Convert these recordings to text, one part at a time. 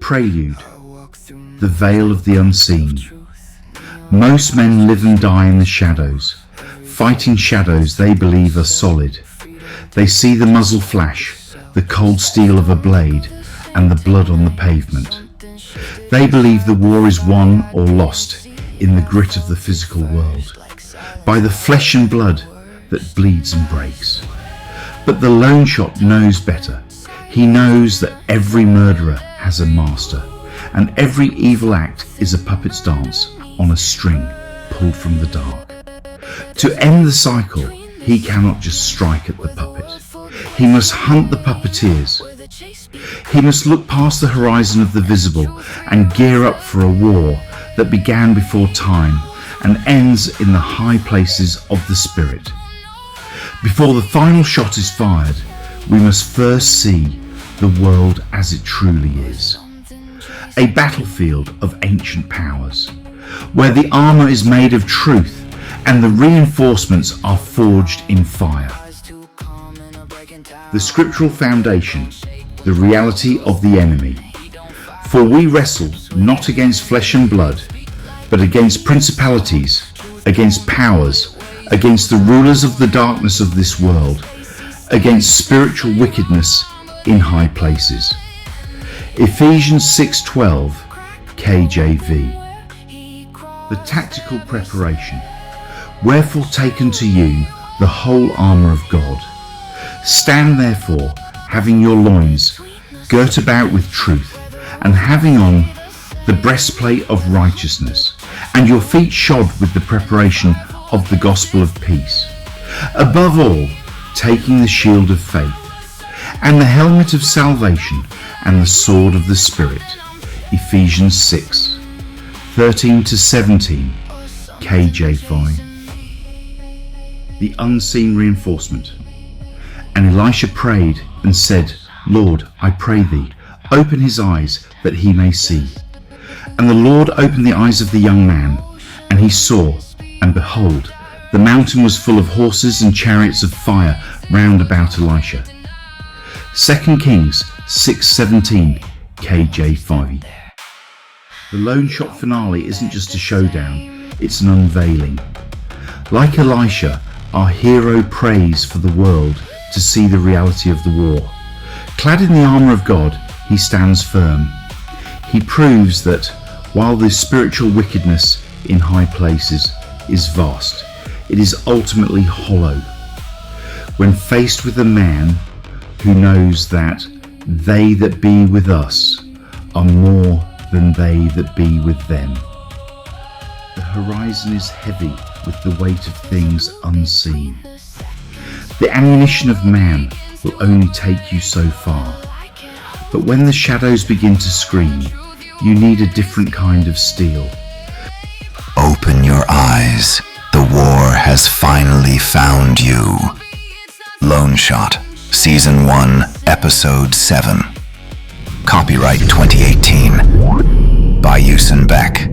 prelude, the veil of the unseen. Most men live and die in the shadows, fighting shadows they believe are solid. They see the muzzle flash, the cold steel of a blade, and the blood on the pavement. They believe the war is won or lost in the grit of the physical world, by the flesh and blood that bleeds and breaks. But the Loneshot knows better. He knows that every murderer has a master, and every evil act is a puppet's dance on a string pulled from the dark. To end the cycle, he cannot just strike at the puppet. He must hunt the puppeteers. He must look past the horizon of the visible and gear up for a war that began before time and ends in the high places of the spirit. Before the final shot is fired, we must first see the world as it truly is. A battlefield of ancient powers, where the armour is made of truth and the reinforcements are forged in fire. The scriptural foundation, the reality of the enemy. For we wrestle not against flesh and blood, but against principalities, against powers, against the rulers of the darkness of this world, against spiritual wickedness in high places. Ephesians 6:12, KJV. The tactical preparation. Wherefore take unto you the whole armour of God. Stand therefore, having your loins girt about with truth, and having on the breastplate of righteousness, and your feet shod with the preparation of the gospel of peace. Above all, taking the shield of faith, and the helmet of salvation, and the sword of the Spirit. Ephesians 6:13-17, KJ5. The unseen reinforcement. And Elisha prayed and said, Lord, I pray thee, open his eyes that he may see. And the Lord opened the eyes of the young man, and he saw, and behold, the mountain was full of horses and chariots of fire round about Elisha. 2 Kings 6:17, KJ5. The Loneshot finale isn't just a showdown, it's an unveiling. Like Elisha, our hero prays for the world to see the reality of the war. Clad in the armour of God, he stands firm. He proves that while the spiritual wickedness in high places is vast, it is ultimately hollow. When faced with a man who knows that they that be with us are more than they that be with them. The horizon is heavy with the weight of things unseen. The ammunition of man will only take you so far. But when the shadows begin to scream, you need a different kind of steel. Open your eyes. The war has finally found you. Loneshot, Season 1, Episode 7. Copyright 2018. By Yusin Beck.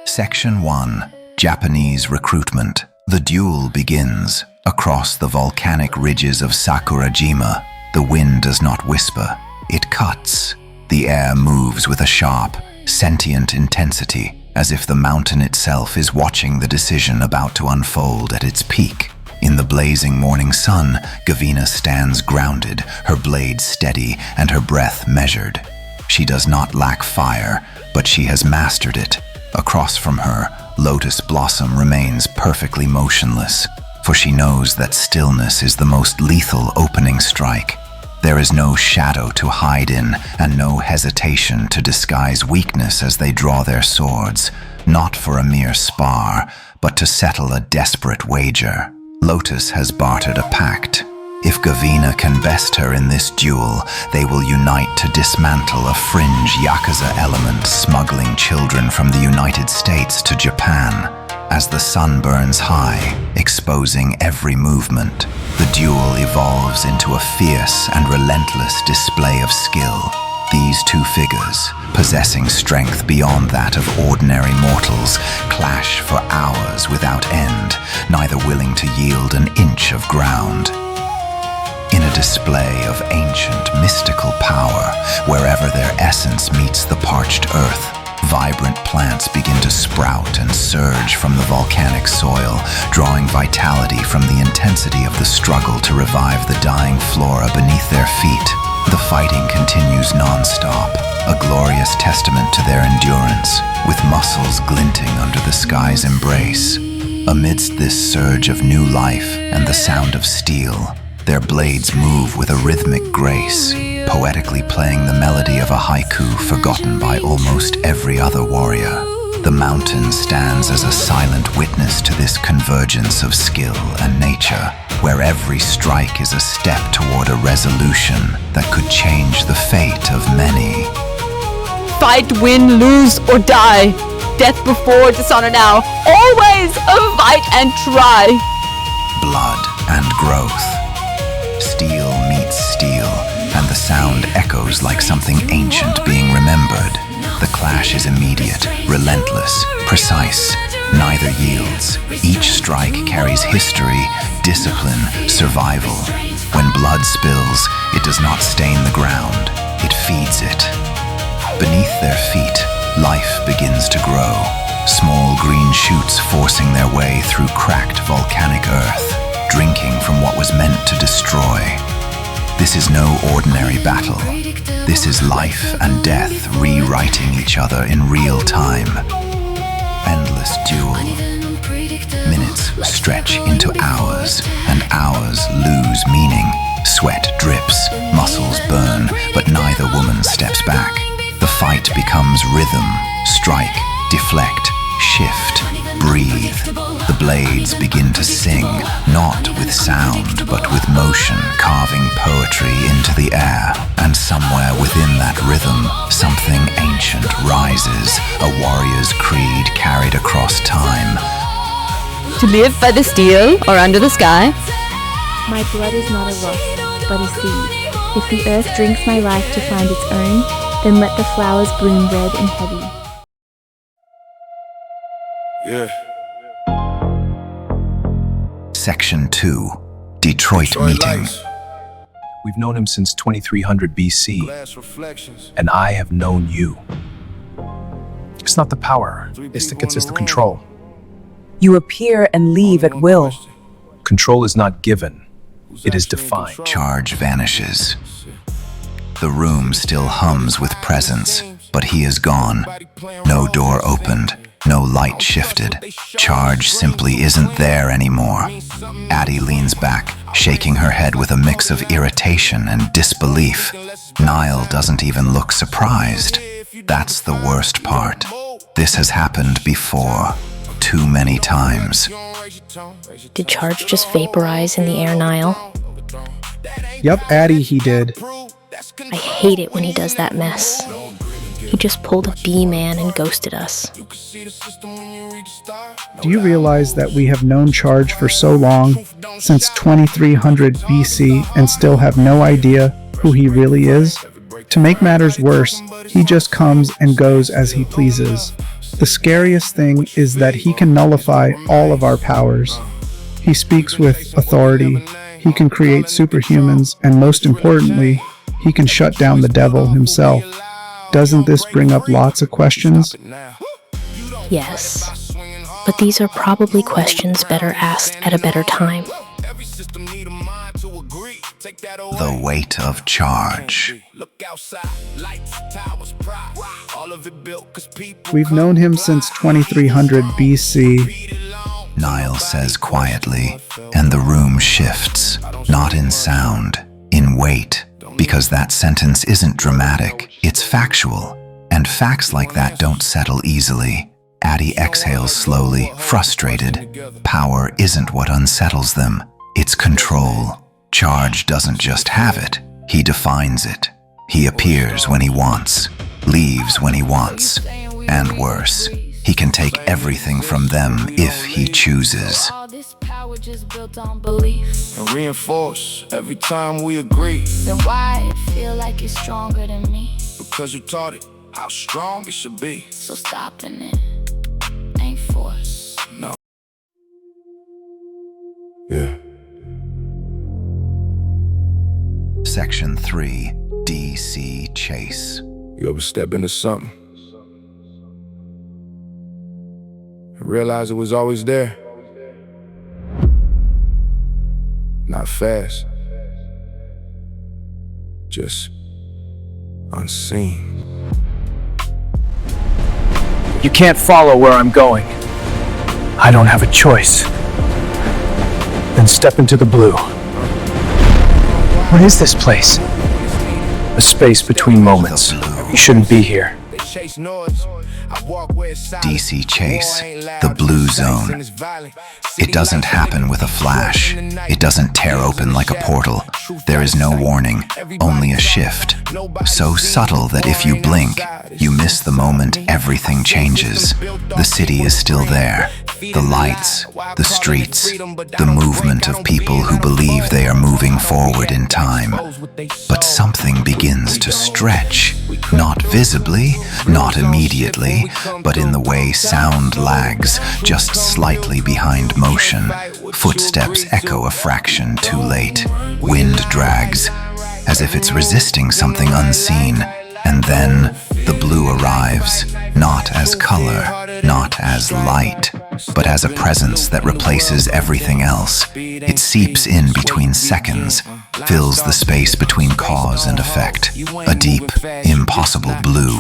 Section 1. Japanese Recruitment. The duel begins. Across the volcanic ridges of Sakurajima, the wind does not whisper, it cuts. The air moves with a sharp, sentient intensity, as if the mountain itself is watching the decision about to unfold at its peak. In the blazing morning sun, Gavina stands grounded, her blade steady and her breath measured. She does not lack fire, but she has mastered it. Across from her, Lotus Blossom remains perfectly motionless, for she knows that stillness is the most lethal opening strike. There is no shadow to hide in, and no hesitation to disguise weakness as they draw their swords, not for a mere spar, but to settle a desperate wager. Lotus has bartered a pact. If Gavina can best her in this duel, they will unite to dismantle a fringe Yakuza element smuggling children from the United States to Japan. As the sun burns high, exposing every movement, the duel evolves into a fierce and relentless display of skill. These two figures, possessing strength beyond that of ordinary mortals, clash for hours without end, neither willing to yield an inch of ground. In a display of ancient mystical power, wherever their essence meets the parched earth, vibrant plants begin to sprout and surge from the volcanic soil, drawing vitality from the intensity of the struggle to revive the dying flora beneath their feet. The fighting continues non-stop, a glorious testament to their endurance, with muscles glinting under the sky's embrace. Amidst this surge of new life and the sound of steel, their blades move with a rhythmic grace, poetically playing the melody of a haiku forgotten by almost every other warrior. The mountain stands as a silent witness to this convergence of skill and nature, where every strike is a step toward a resolution that could change the fate of many. Fight, win, lose, or die. Death before, dishonor now. Always a fight and try. Blood and growth. Steel meets steel, and the sound echoes like something ancient being remembered. The clash is immediate, relentless, precise. Neither yields. Each strike carries history, discipline, survival. When blood spills, it does not stain the ground, it feeds it. Beneath their feet, life begins to grow. Small green shoots forcing their way through cracked volcanic earth, drinking from what was meant to destroy. This is no ordinary battle. This is life and death rewriting each other in real time. Endless duel. Minutes stretch into hours, and hours lose meaning. Sweat drips, muscles burn, but neither woman steps back. The fight becomes rhythm. Strike, deflect, shift, breathe. The blades begin to sing, not with sound, but with motion, carving poetry into the air. And somewhere within that rhythm, something ancient rises, a warrior's creed carried across time. To live by the steel or under the sky. My blood is not a rust, but a seed. If the earth drinks my life to find its own, then let the flowers bloom red and heavy. Yeah. Section 2. Detroit Meeting. Lights. We've known him since 2300 BC, Glass reflections. and I have known you. It's not the power, it's the control. You appear and leave at will. Control is not given, it is defined. Charge vanishes. The room still hums with presence, but he is gone. No door opened, no light shifted. Charge simply isn't there anymore. Addy leans back, shaking her head with a mix of irritation and disbelief. Nile doesn't even look surprised. That's the worst part. This has happened before, too many times. Did Charge just vaporize in the air, Nile? Yup, Addy, he did. I hate it when he does that mess. He just pulled a B-man and ghosted us. Do you realize that we have known Charge for so long, since 2300 BC, and still have no idea who he really is? To make matters worse, he just comes and goes as he pleases. The scariest thing is that he can nullify all of our powers. He speaks with authority, he can create superhumans, and most importantly, he can shut down the devil himself. Doesn't this bring up lots of questions? Yes, but these are probably questions better asked at a better time. The weight of charge. We've known him since 2300 BC. Nile says quietly, and the room shifts, not in sound, in weight, because that sentence isn't dramatic, it's factual, and facts like that don't settle easily. Addy exhales slowly, frustrated. Power isn't what unsettles them, it's control. Charge doesn't just have it, he defines it. He appears when he wants, leaves when he wants, and worse, he can take everything from them if he chooses. And reinforce every time we agree. Then why it feel like it's stronger than me? cause you taught it how strong it should be. So stopping it ain't force. No. Yeah. Section 3, DC Chase. You ever step into something and realize it was always there? Not fast, just unseen. You can't follow where I'm going. I don't have a choice. Then step into the blue. What is this place? A space between moments. You shouldn't be here. DC Chase, the blue zone. It doesn't happen with a flash. It doesn't tear open like a portal. There is no warning, only a shift. So subtle that if you blink, you miss the moment everything changes. The city is still there. The lights, the streets, the movement of people who believe they are moving forward in time. But something begins to stretch, not visibly, not immediately, but in the way sound lags, just slightly behind motion. Footsteps echo a fraction too late. Wind drags, as if it's resisting something unseen. And then the blue arrives, not as color, not as light, but as a presence that replaces everything else. It seeps in between seconds, fills the space between cause and effect. A deep, impossible blue,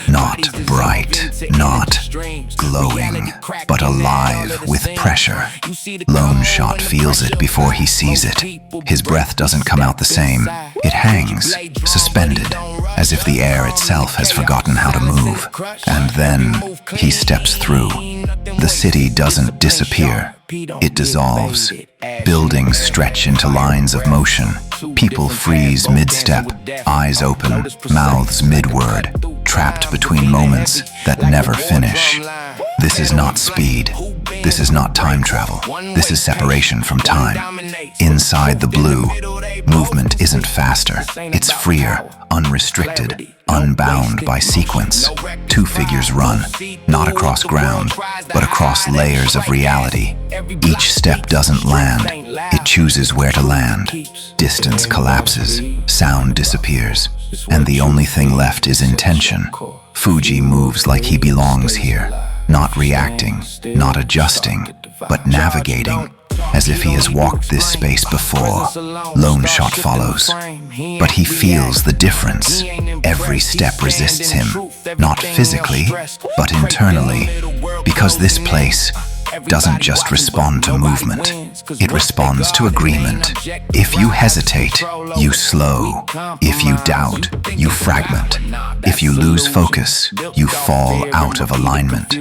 not bright, not glowing, but alive with pressure. Loneshot feels it before he sees it. His breath doesn't come out the same. It hangs, suspended, as if the air itself has forgotten how to move. And then he steps through. The city doesn't disappear. It dissolves. Buildings stretch into lines of motion. People freeze mid-step, eyes open, mouths mid-word, trapped between moments that never finish. This is not speed. This is not time travel. This is separation from time. Inside the blue, movement isn't faster. It's freer, unrestricted, unbound by sequence. Two figures run, not across ground, but across layers of reality. Each step doesn't land. It chooses where to land. Distance collapses, sound disappears, and the only thing left is intention. Fuji moves like he belongs here, not reacting, not adjusting, but navigating, as if he has walked this space before. Loneshot follows, but he feels the difference. Every step resists him, not physically, but internally, because this place doesn't just respond to movement, it responds to agreement. If you hesitate, you slow. If you doubt, you fragment. If you lose focus, you fall out of alignment.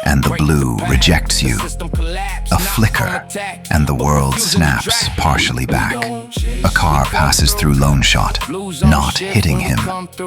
And the blue rejects you. A flicker, and the world snaps partially back. A car passes through Loneshot, not hitting him,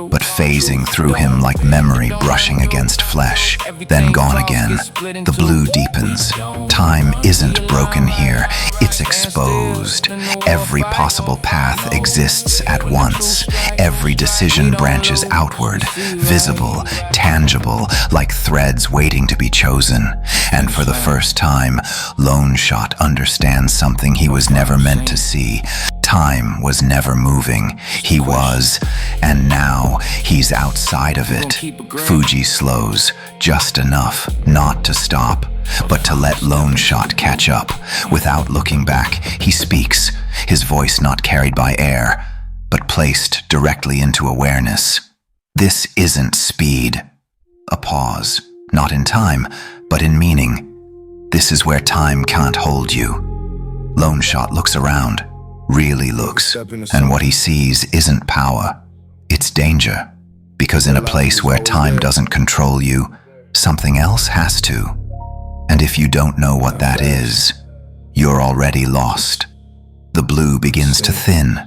but phasing through him like memory brushing against flesh, then gone again. The blue deepens. Time isn't broken here, it's exposed. Every possible path exists at once. Every decision branches outward, visible, tangible, like threads waiting to be chosen. And for the first time, Loneshot understands something he was never meant to see. Time was never moving. He was, and now he's outside of it. Fuji slows, just enough not to stop, but to let Loneshot catch up. Without looking back, he speaks, his voice not carried by air, but placed directly into awareness. This isn't speed. A pause, not in time, but in meaning. This is where time can't hold you. Loneshot looks around, really looks, and what he sees isn't power, it's danger. Because in a place where time doesn't control you, something else has to. And if you don't know what that is, you're already lost. The blue begins to thin,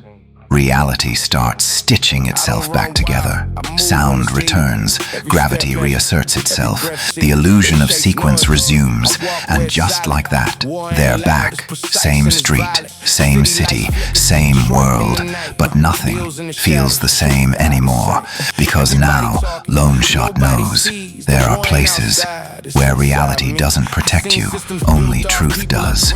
Reality starts stitching itself back together. Sound returns, gravity reasserts itself, the illusion of sequence resumes, and just like that, they're back. Same street, same city, same world, but nothing feels the same anymore, because now Loneshot knows there are places where reality doesn't protect you, only truth does.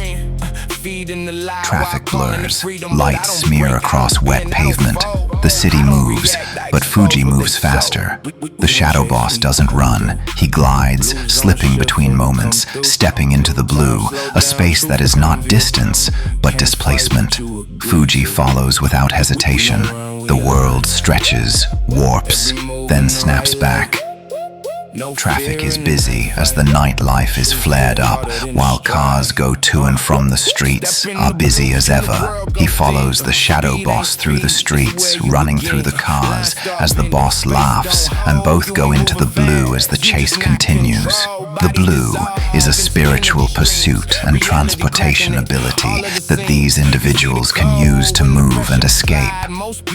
Traffic blurs, lights smear across wet pavement. The city moves, but Fuji moves faster. The shadow boss doesn't run. He glides, slipping between moments, stepping into the blue, a space that is not distance, but displacement. Fuji follows without hesitation. The world stretches, warps, then snaps back. Traffic is busy as the nightlife is flared up, while cars go to and from the streets are busy as ever. He follows the shadow boss through the streets, running through the cars as the boss laughs, and both go into the blue as the chase continues. The blue is a spiritual pursuit and transportation ability that these individuals can use to move and escape.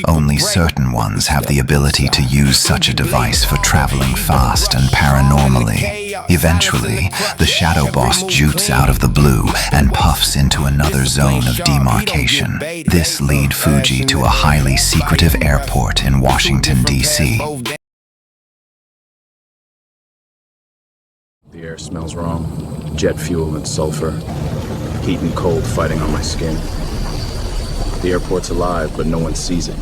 Only certain ones have the ability to use such a device for traveling fast and paranormally. Eventually, the shadow boss jutes out of the blue and puffs into another zone of demarcation. This leads Fuji to a highly secretive airport in Washington, D.C. The air smells wrong. Jet fuel and sulfur. Heat and cold fighting on my skin. The airport's alive, but no one sees it.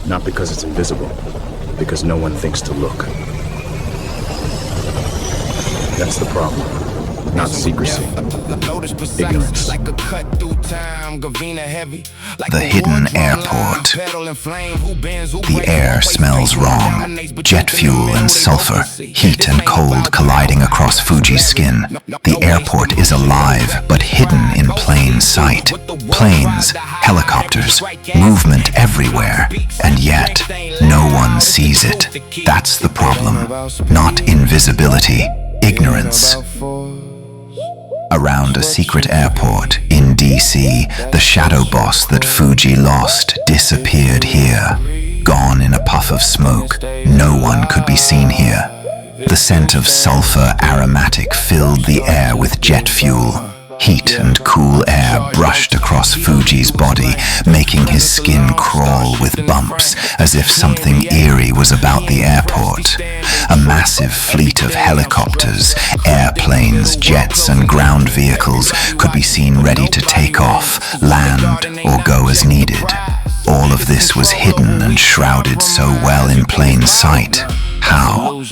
Not because it's invisible, because no one thinks to look. That's the problem. Not secrecy. Ignorance. The hidden airport. The air smells wrong. Jet fuel and sulfur, heat and cold colliding across Fuji's skin. The airport is alive, but hidden in plain sight. Planes, helicopters, movement everywhere, and yet no one sees it. That's the problem. Not invisibility, ignorance. Around a secret airport in D.C., the shadow boss that Fuji lost disappeared here. Gone in a puff of smoke, no one could be seen here. The scent of sulfur aromatic filled the air with jet fuel. Heat and cool air brushed across Fuji's body, making his skin crawl with bumps, as if something eerie was about the airport. A massive fleet of helicopters, airplanes, jets, and ground vehicles could be seen ready to take off, land, or go as needed. All of this was hidden and shrouded so well in plain sight. How?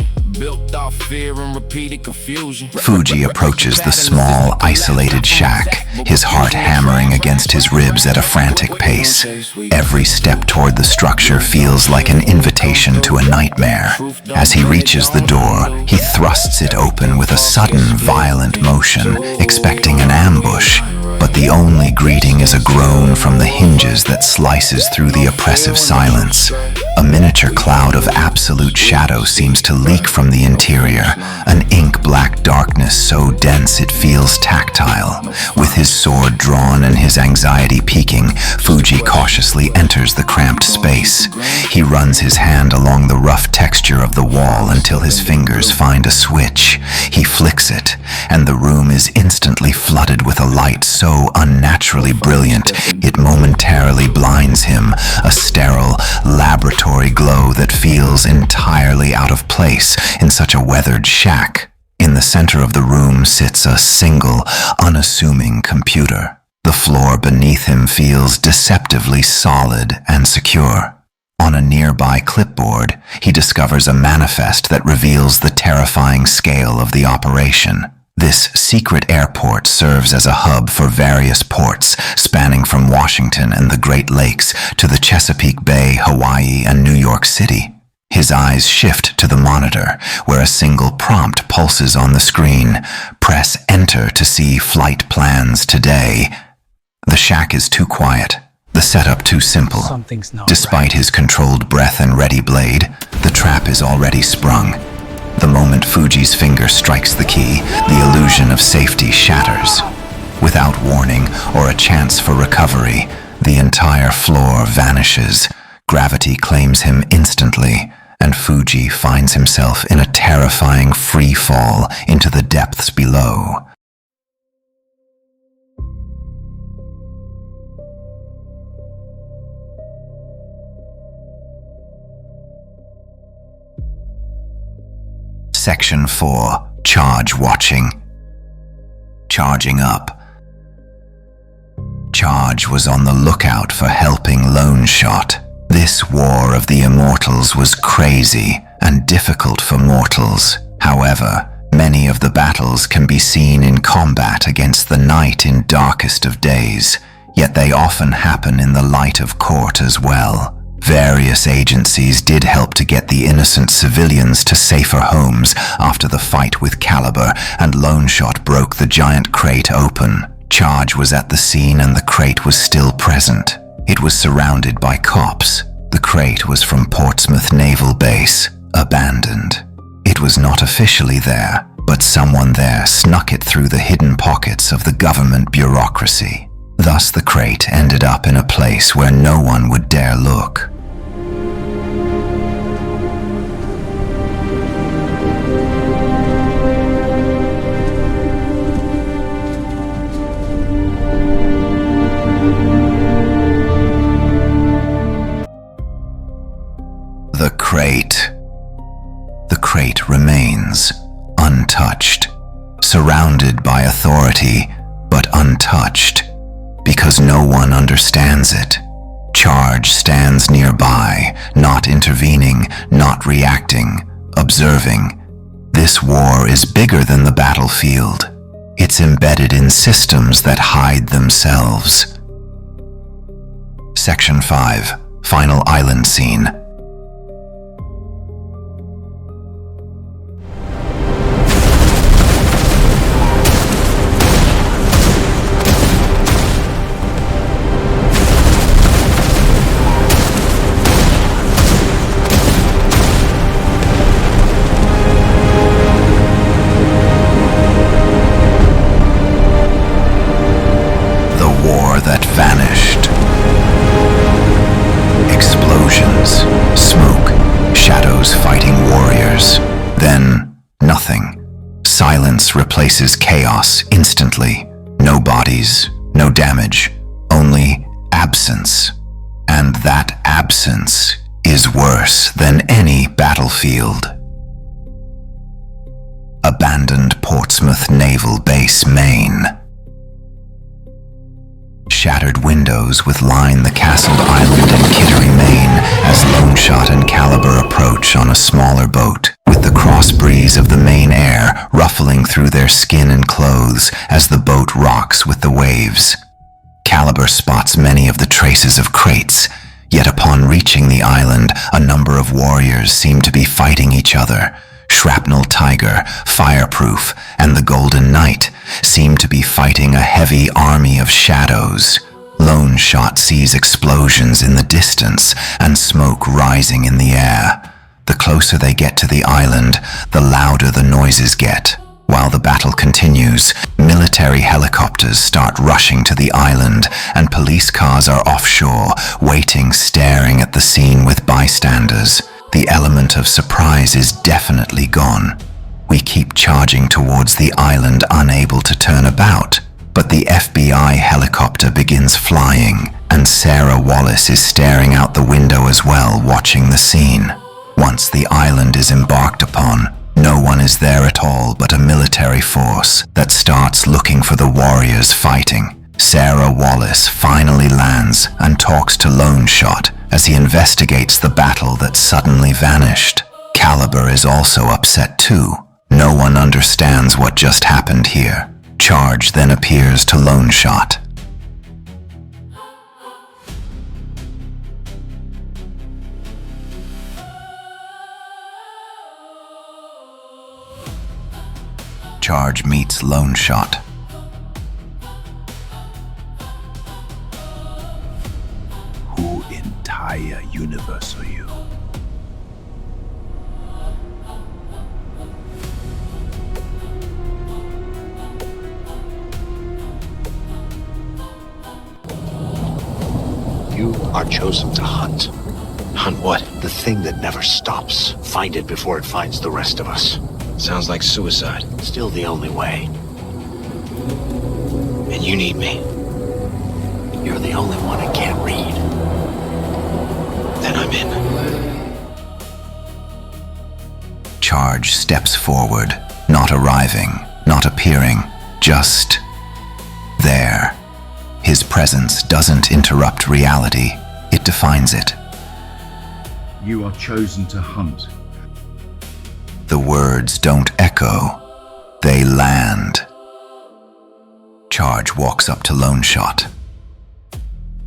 Fuji approaches the small, isolated shack, his heart hammering against his ribs at a frantic pace. Every step toward the structure feels like an invitation to a nightmare. As he reaches the door, he thrusts it open with a sudden, violent motion, expecting an ambush. But the only greeting is a groan from the hinges that slices through the oppressive silence. A miniature cloud of absolute shadow seems to leak from the interior, an ink-black darkness so dense it feels tactile. With his sword drawn and his anxiety peaking, Fuji cautiously enters the cramped space. He runs his hand along the rough texture of the wall until his fingers find a switch. He flicks it, and the room is instantly flooded with a light so unnaturally brilliant it momentarily blinds him, a sterile, laboratory glow that feels entirely out of place in such a weathered shack. In the center of the room sits a single, unassuming computer. The floor beneath him feels deceptively solid and secure. On a nearby clipboard, he discovers a manifest that reveals the terrifying scale of the operation. This secret airport serves as a hub for various ports, spanning from Washington and the Great Lakes to the Chesapeake Bay, Hawaii, and New York City. His eyes shift to the monitor, where a single prompt pulses on the screen. Press Enter to see flight plans today. The shack is too quiet. The setup too simple. Despite his controlled breath and ready blade, the trap is already sprung. The moment Fuji's finger strikes the key, the illusion of safety shatters. Without warning or a chance for recovery, The entire floor vanishes. Gravity claims him instantly, and Fuji finds himself in a terrifying free fall into the depths below. Section 4. Charge Watching. Charging up. Charge was on the lookout for helping Loneshot. This war of the immortals was crazy and difficult for mortals. However, many of the battles can be seen in combat against the night in darkest of days, yet they often happen in the light of court as well. Various agencies did help to get the innocent civilians to safer homes after the fight with Caliber, and Loneshot broke the giant crate open. Charge was at the scene and the crate was still present. It was surrounded by cops. The crate was from Portsmouth Naval Base, abandoned. It was not officially there, but someone there snuck it through the hidden pockets of the government bureaucracy. Thus the crate ended up in a place where no one would dare look. The crate remains untouched, surrounded by authority, but untouched, because no one understands it. Charge stands nearby, not intervening, not reacting, observing. This war is bigger than the battlefield. It's embedded in systems that hide themselves. Section 5. Final Island Scene. That vanished. Explosions, smoke, shadows fighting warriors. Then, nothing. Silence replaces chaos instantly. No bodies, no damage, only absence. And that absence is worse than any battlefield. Abandoned Portsmouth Naval Base, Maine. Shattered windows with line the castled island in Kittery, Maine, as Loneshot and Caliber approach on a smaller boat, with the cross breeze of the Maine air ruffling through their skin and clothes as the boat rocks with the waves. Caliber spots many of the traces of crates, yet upon reaching the island, a number of warriors seem to be fighting each other. Shrapnel Tiger, Fireproof, and the Golden Knight seem to be fighting a heavy army of shadows. Loneshot sees explosions in the distance and smoke rising in the air. The closer they get to the island, the louder the noises get. While the battle continues, military helicopters start rushing to the island, and police cars are offshore, waiting, staring at the scene with bystanders. The element of surprise is definitely gone. We keep charging towards the island, unable to turn about, but the FBI helicopter begins flying, and Sarah Wallace is staring out the window as well, watching the scene. Once the island is embarked upon, no one is there at all but a military force that starts looking for the warriors fighting. Sarah Wallace finally lands and talks to Loneshot as he investigates the battle that suddenly vanished. Caliber is also upset too. No one understands what just happened here. Charge then appears to Loneshot. Charge meets Loneshot. Who entire universe are you? chosen to hunt. Hunt what? The thing that never stops. Find it before it finds the rest of us. Sounds like suicide. Still the only way. And you need me. You're the only one I can't read. Then I'm in. Charge steps forward, not arriving, not appearing, just there. His presence doesn't interrupt reality, it defines it. You are chosen to hunt. The words don't echo, they land. Charge walks up to Loneshot.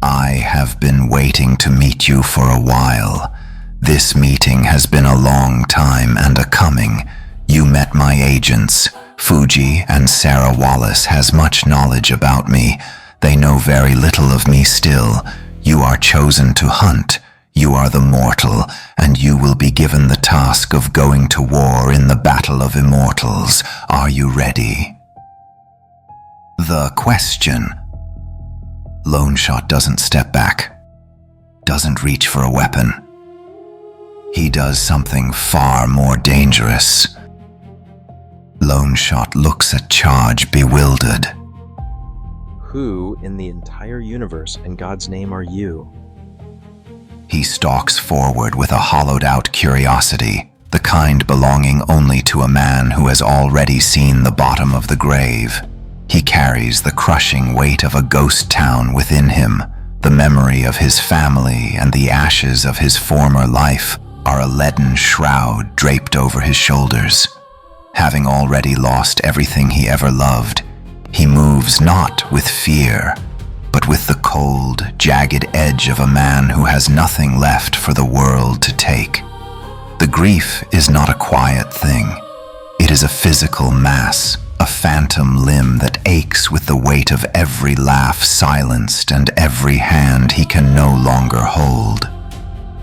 I have been waiting to meet you for a while. This meeting has been a long time and a coming. You met my agents. Fuji and Sarah Wallace has much knowledge about me. They know very little of me still. You are chosen to hunt. You are the mortal, and you will be given the task of going to war in the Battle of Immortals. Are you ready? The question. Loneshot doesn't step back, doesn't reach for a weapon. He does something far more dangerous. Loneshot looks at Charge bewildered. Who in the entire universe in God's name are you? He stalks forward with a hollowed-out curiosity, the kind belonging only to a man who has already seen the bottom of the grave. He carries the crushing weight of a ghost town within him. The memory of his family and the ashes of his former life are a leaden shroud draped over his shoulders. Having already lost everything he ever loved, he moves not with fear, but with the cold, jagged edge of a man who has nothing left for the world to take. The grief is not a quiet thing. It is a physical mass, a phantom limb that aches with the weight of every laugh silenced and every hand he can no longer hold.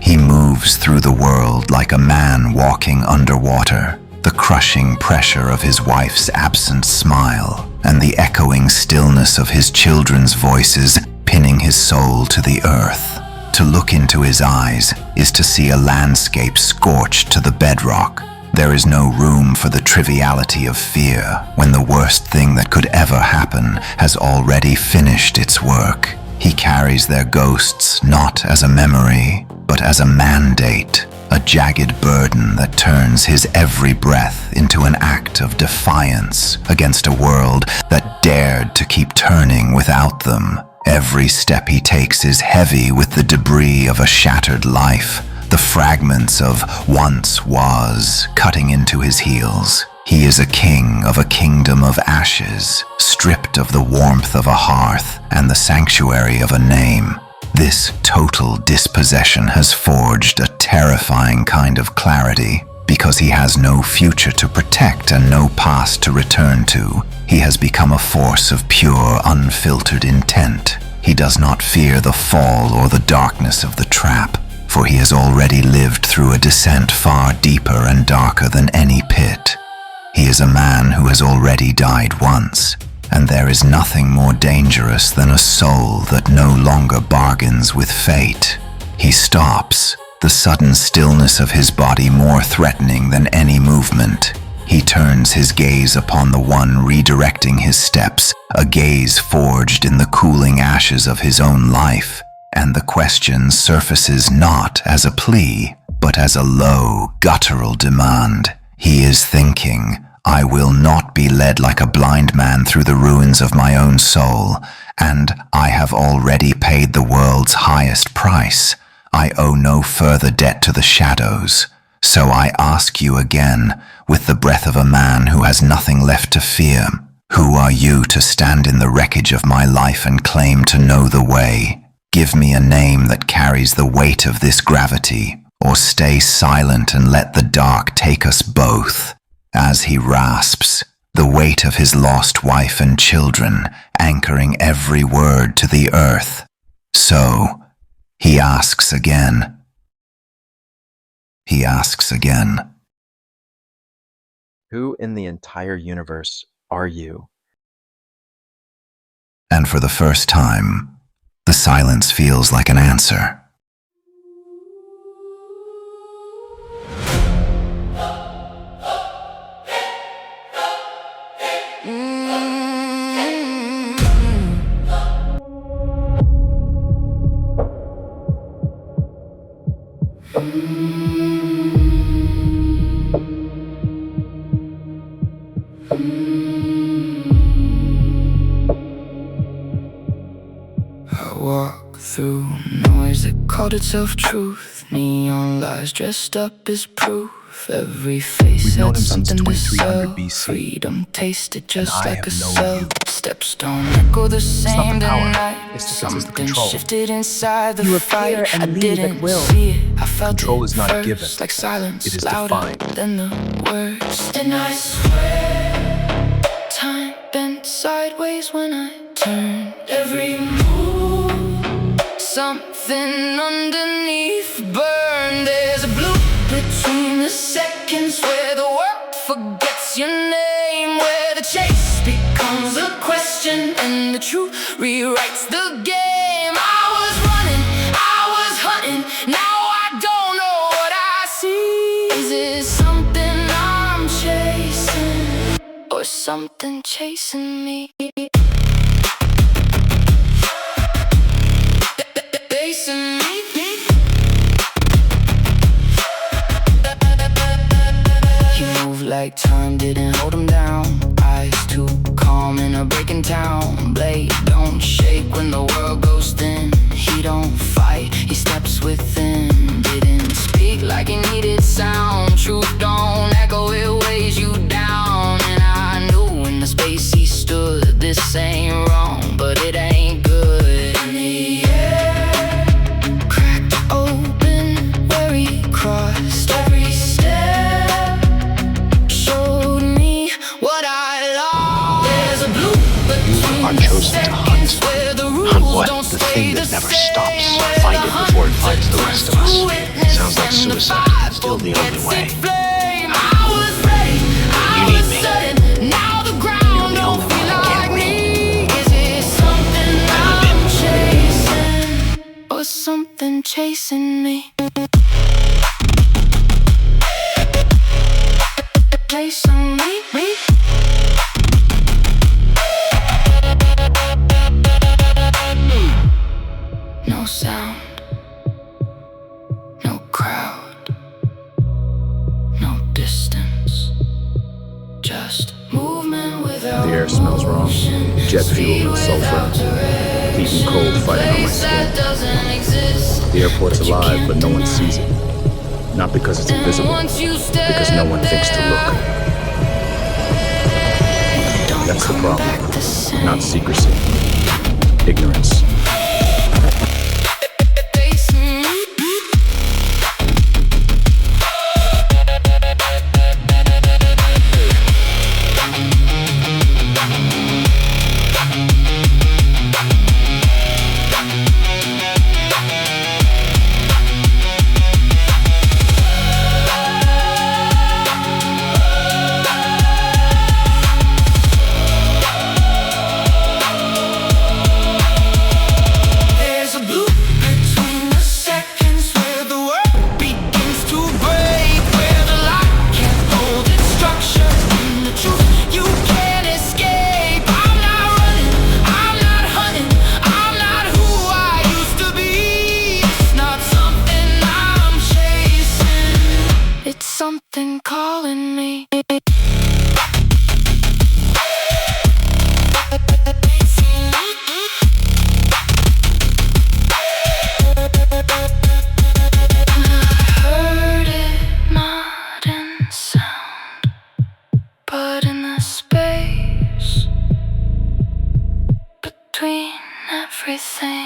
He moves through the world like a man walking underwater, the crushing pressure of his wife's absent smile and the echoing stillness of his children's voices pinning his soul to the earth. To look into his eyes is to see a landscape scorched to the bedrock. There is no room for the triviality of fear when the worst thing that could ever happen has already finished its work. He carries their ghosts not as a memory, but as a mandate, a jagged burden that turns his every breath into an act of defiance against a world that dared to keep turning without them. Every step he takes is heavy with the debris of a shattered life, the fragments of once was cutting into his heels. He is a king of a kingdom of ashes, stripped of the warmth of a hearth and the sanctuary of a name. This total dispossession has forged a terrifying kind of clarity. Because he has no future to protect and no past to return to, he has become a force of pure, unfiltered intent. He does not fear the fall or the darkness of the trap, for he has already lived through a descent far deeper and darker than any pit. He is a man who has already died once, and there is nothing more dangerous than a soul that no longer bargains with fate. He stops, the sudden stillness of his body more threatening than any movement. He turns his gaze upon the one redirecting his steps, a gaze forged in the cooling ashes of his own life, and the question surfaces not as a plea, but as a low, guttural demand. He is thinking, I will not be led like a blind man through the ruins of my own soul, and I have already paid the world's highest price. I owe no further debt to the shadows. So I ask you again, with the breath of a man who has nothing left to fear, who are you to stand in the wreckage of my life and claim to know the way? Give me a name that carries the weight of this gravity, or stay silent and let the dark take us both. As he rasps, the weight of his lost wife and children, anchoring every word to the earth. So, he asks again. He asks again. Who in the entire universe are you? And for the first time, the silence feels like an answer, clouded self-truth. Neon lies dressed up as proof. Every face We've known had him since something to 2300 sell. BC. Freedom tasted just And I like a have known cell. you. Steps don't echo the same the power, tonight. it's the Something control. shifted inside the You fight. appear and I leave didn't at will. see it. I felt Control it is not first, given. like silence It is louder defined. than the words. And I swear time bent sideways when I turned. Every move, something underneath burned. There's a blue between the seconds where the world forgets your name, where the chase becomes a question and the truth rewrites the game. I was running, I was hunting, now I don't know what I see. Is it something I'm chasing, or something chasing me? Chasing me. He moved like time didn't hold him down. Eyes too calm in a breaking town. Blade don't shake when the world goes thin. He don't fight, he steps within. Didn't speak like he needed sound. Truth don't echo, it weighs you down. And I knew in the space he stood, this ain't wrong, but it ain't good. In the air, cracked open where he crossed. Every step showed me what I lost. There's a blue between Are the chosen to seconds hunt. where the Hunt rules what? don't The stay thing the that never same, stops. where Find the it before it finds the hunter rest of us. turns to witness Sounds like and the suicide. Still the Bible only gets way. its flame. I was ready, I You need was me. certain. Now the ground don't feel like me. Is it something I'm chasing, or something chasing me? Chasing me. No sound, no crowd, no distance, just movement without The air smells wrong. motion. Jet fuel and sulfur. Heat and cold fighting on my skin. The airport's alive, but no one sees it. Not because it's invisible, because no one thinks to look. That's the problem. Not secrecy. Ignorance. There's a blue between the seconds where the world begins to break, where the light can't hold its structure, and the truth you can't escape. I'm not running, I'm not hunting, I'm not who I used to be. It's not something I'm chasing, it's something calling me. Heard it not in sound, but in the space between everything.